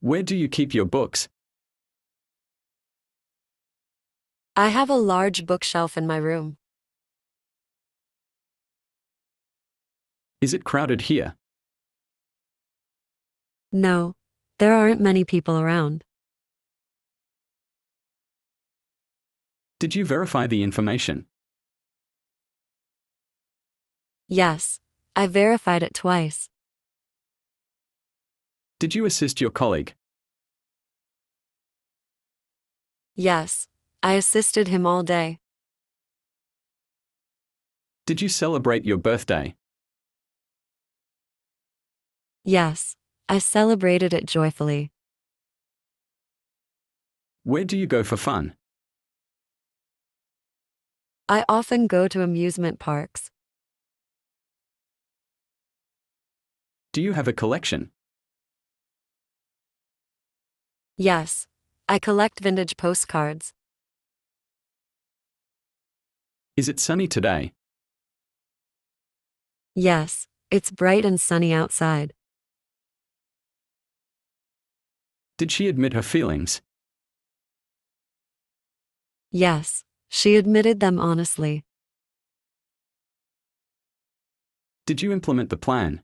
Where do you keep your books? I have a large bookshelf in my room. Is it crowded here? No, there aren't many people around. Did you verify the information? Yes, I verified it twice. Did you assist your colleague? Yes, I assisted him all day. Did you celebrate your birthday? Yes, I celebrated it joyfully. Where do you go for fun? I often go to amusement parks. Do you have a collection? Yes, I collect vintage postcards. Is it sunny today? Yes, it's bright and sunny outside. Did she admit her feelings? Yes, she admitted them honestly. Did you implement the plan?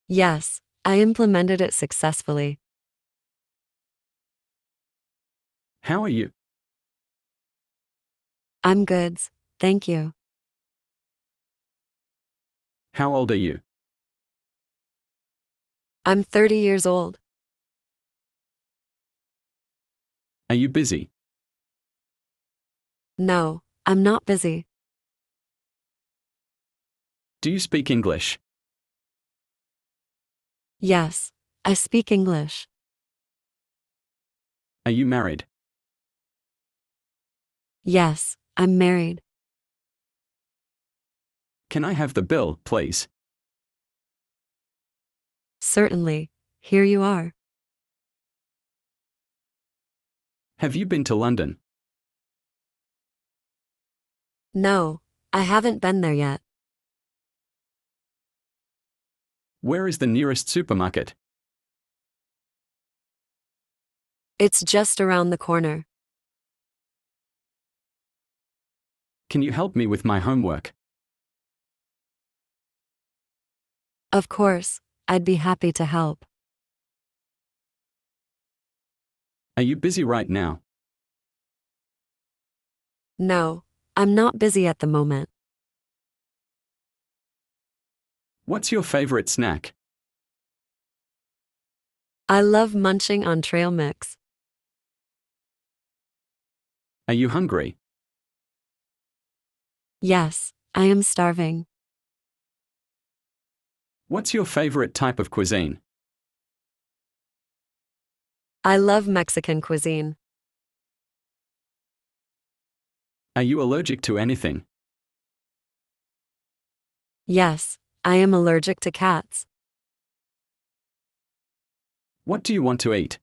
Yes, I implemented it successfully. How are you? I'm good, thank you. How old are you? I'm 30 years old. Are you busy? No, I'm not busy. Do you speak English? Yes, I speak English. Are you married? Yes, I'm married. Can I have the bill, please? Certainly, here you are. Have you been to London? No, I haven't been there yet. Where is the nearest supermarket? It's just around the corner. Can you help me with my homework? Of course, I'd be happy to help. Are you busy right now? No, I'm not busy at the moment. What's your favorite snack? I love munching on trail mix. Are you hungry? Yes, I am starving. What's your favorite type of cuisine? I love Mexican cuisine. Are you allergic to anything? Yes, I am allergic to cats. What do you want to eat?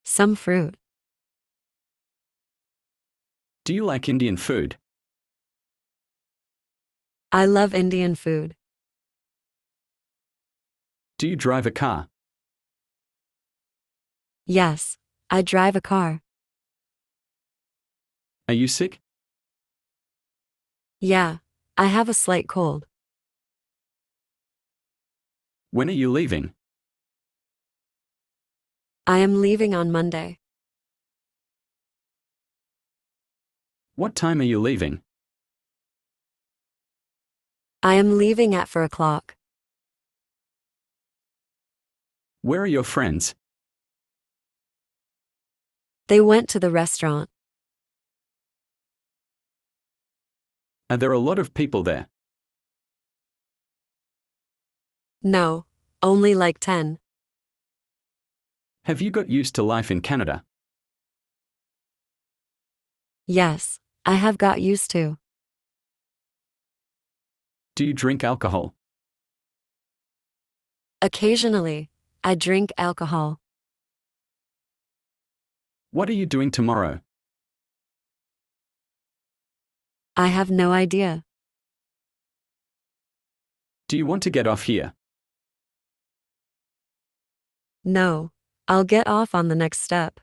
Some fruit. Do you like Indian food? I love Indian food. Do you drive a car? Yes, I drive a car. Are you sick? Yeah, I have a slight cold. When are you leaving? I am leaving on Monday. What time are you leaving? I am leaving at 4 o'clock. Where are your friends? They went to the restaurant. Are there a lot of people there? No, only like 10. Have you got used to life in Canada? Yes, I have got used to. Do you drink alcohol? Occasionally, I drink alcohol. What are you doing tomorrow? I have no idea. Do you want to get off here? No, I'll get off on the next step.